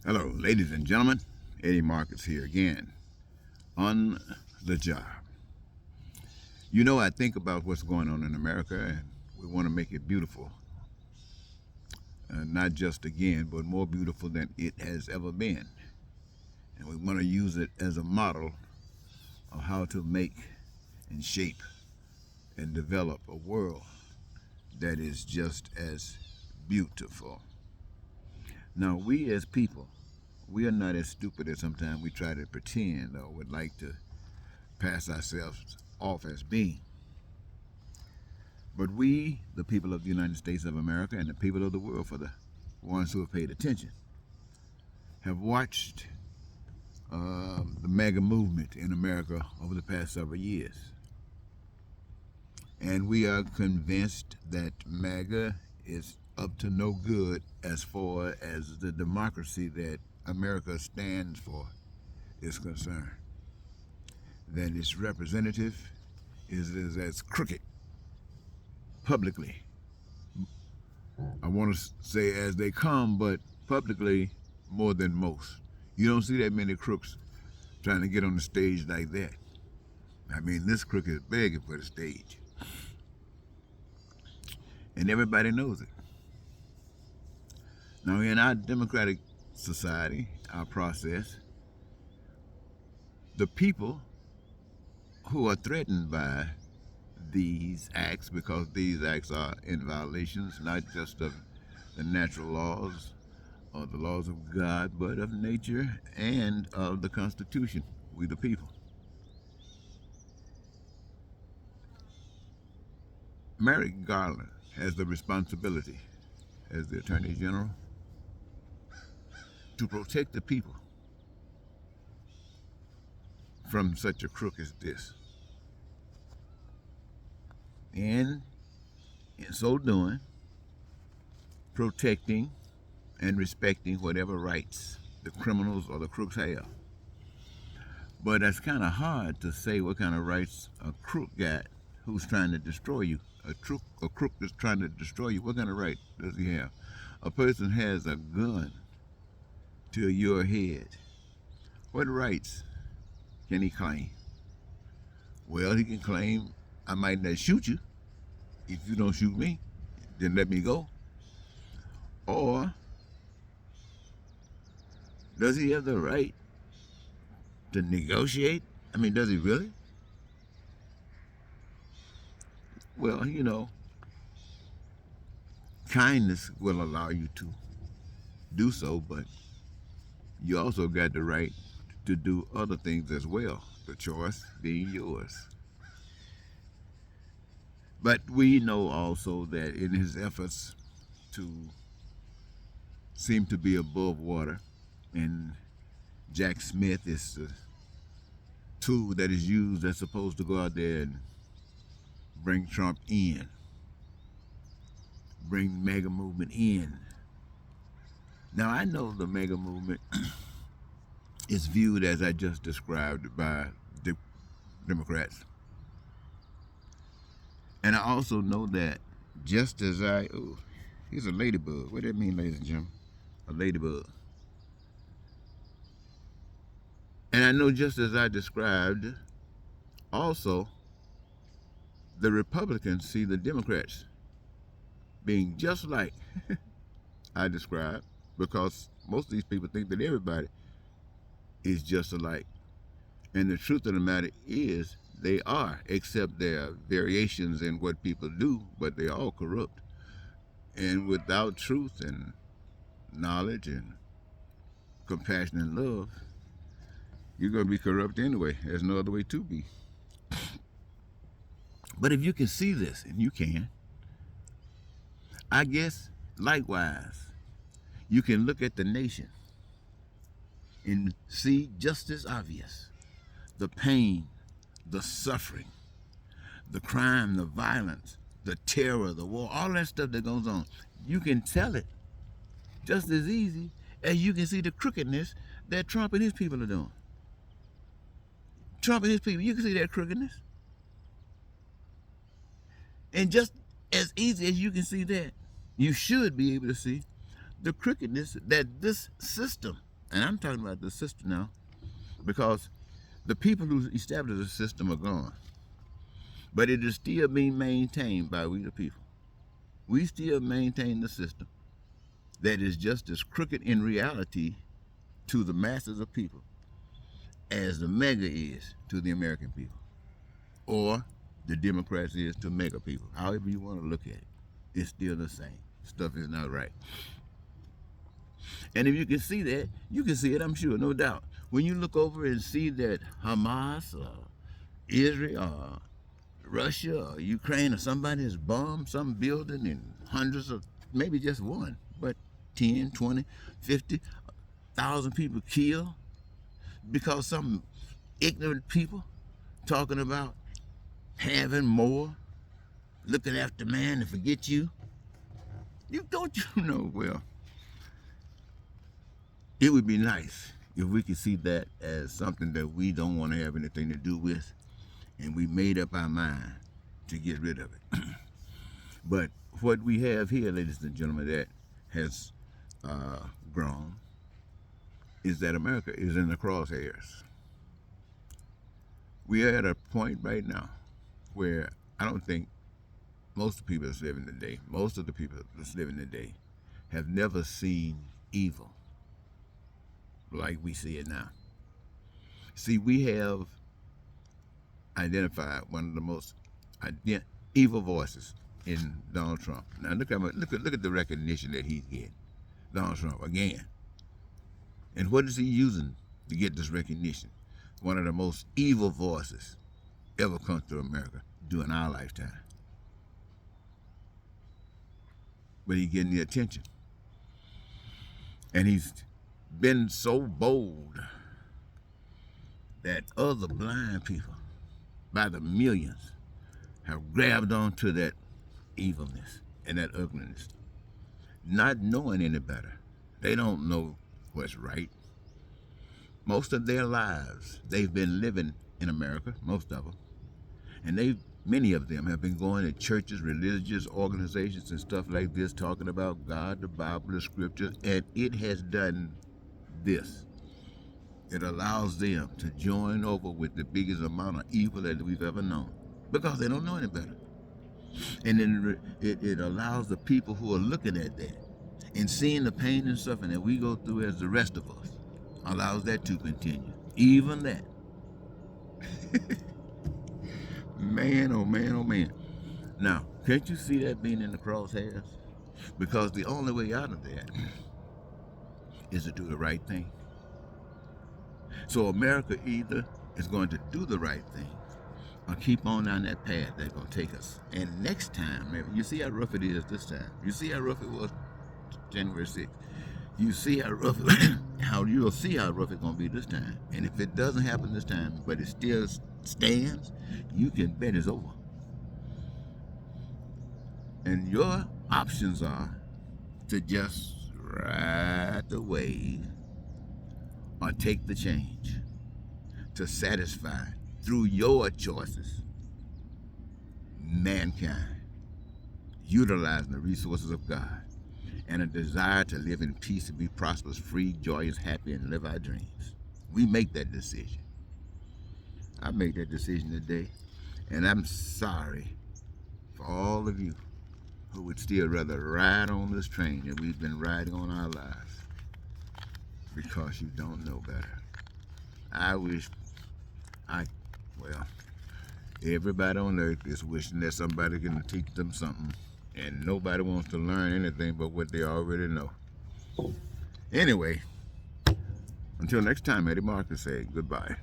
Hello, ladies and gentlemen. Eddie Marcus here again on the job. You know, I think about what's going on in America, and we want to make it beautiful. Not just again, but more beautiful than it has ever been. And we want to use it as a model of how to make and shape and develop a world that is just as beautiful. Now, we as people, we are not as stupid as sometimes we try to pretend or would like to pass ourselves off as being. But we, the people of the United States of America and the people of the world, for the ones who have paid attention, have watched the MAGA movement in America over the past several years. And we are convinced that MAGA is up to no good as far as the democracy that America stands for is concerned. That its representative is as crooked publicly. I want to say as they come, but publicly more than most. You don't see that many crooks trying to get on the stage like that. I mean, this crook is begging for the stage. And everybody knows it. Now, in our democratic society, our process, the people who are threatened by these acts, because these acts are in violations not just of the natural laws or the laws of God, but of nature and of the Constitution, we the people. Merrick Garland has the responsibility as the Attorney General to protect the people from such a crook as this. And in so doing, protecting and respecting whatever rights the criminals or the crooks have. But that's kind of hard to say what kind of rights a crook got who's trying to destroy you. A crook that's trying to destroy you, what kind of right does he have? A person has a gun to your head. What rights can he claim? Well, he can claim, I might not shoot you. If you don't shoot me, then let me go. Or does he have the right to negotiate? I mean, does he really? Well, you know, kindness will allow you to do so, but you also got the right to do other things as well, the choice being yours. But we know also that in his efforts to seem to be above water, and Jack Smith is the tool that is used that's supposed to go out there and bring Trump in, bring the MAGA movement in. Now, I know the MAGA movement is viewed as I just described by Democrats. And I also know that just as here's a ladybug. What does that mean, ladies and gentlemen? A ladybug. And I know just as I described, also, the Republicans see the Democrats being just like I described, because most of these people think that everybody is just alike. And the truth of the matter is they are, except there are variations in what people do, but they're all corrupt. And without truth and knowledge and compassion and love, you're going to be corrupt anyway. There's no other way to be. But if you can see this, and you can, I guess likewise, you can look at the nation and see just as obvious the pain, the suffering, the crime, the violence, the terror, the war, all that stuff that goes on. You can tell it just as easy as you can see the crookedness that Trump and his people are doing. Trump and his people, you can see that crookedness. And just as easy as you can see that, you should be able to see the crookedness that this system And I'm talking about the system now, because the people who established the system are gone. But it is still being maintained by we the people. We still maintain the system that is just as crooked in reality to the masses of people as the mega is to the American people, or the Democrats is to mega people. However you want to look at it, it's still the same. Stuff is not right. And if you can see that, you can see it, I'm sure, no doubt. When you look over and see that Hamas or Israel or Russia or Ukraine or somebody has bombed some building and hundreds of, maybe just one, but 10, 20, 50,000 people killed because some ignorant people talking about having more, looking after man and forget you. You don't you know, well, it would be nice if we could see that as something that we don't want to have anything to do with, and we made up our mind to get rid of it. But what we have here, ladies and gentlemen, that has grown is that America is in the crosshairs. We are at a point right now where I don't think most of the people that's living today, have never seen evil like we see it now. See, we have identified one of the most evil voices in Donald Trump. Now look at the recognition that he's getting, Donald Trump again. And what is he using to get this recognition? One of the most evil voices ever come to America during our lifetime. But he's getting the attention. And he's been so bold that other blind people, by the millions, have grabbed onto that evilness and that ugliness, not knowing any better. They don't know what's right. Most of their lives, they've been living in America, most of them, and many of them have been going to churches, religious organizations, and stuff like this, talking about God, the Bible, the Scriptures, and it has done this. It allows them to join over with the biggest amount of evil that we've ever known, because they don't know any better. And then it allows the people who are looking at that and seeing the pain and suffering that we go through as the rest of us, allows that to continue. Even that. Man, oh man, oh man. Now, can't you see that being in the crosshairs? Because the only way out of that is to do the right thing. So America either is going to do the right thing or keep on down that path that's going to take us. And next time, you see how rough it is this time. You see how rough it was January 6th. You see how rough you'll see how rough it's going to be this time. And if it doesn't happen this time, but it still stands, you can bet it's over. And your options are to just ride the wave or take the change to satisfy, through your choices, mankind, utilizing the resources of God, and a desire to live in peace and be prosperous, free, joyous, happy, and live our dreams. We make that decision. I made that decision today, and I'm sorry for all of you who would still rather ride on this train that we've been riding on our lives because you don't know better. Everybody on earth is wishing that somebody can teach them something, and nobody wants to learn anything but what they already know. Anyway, until next time, Eddie Marcus say goodbye.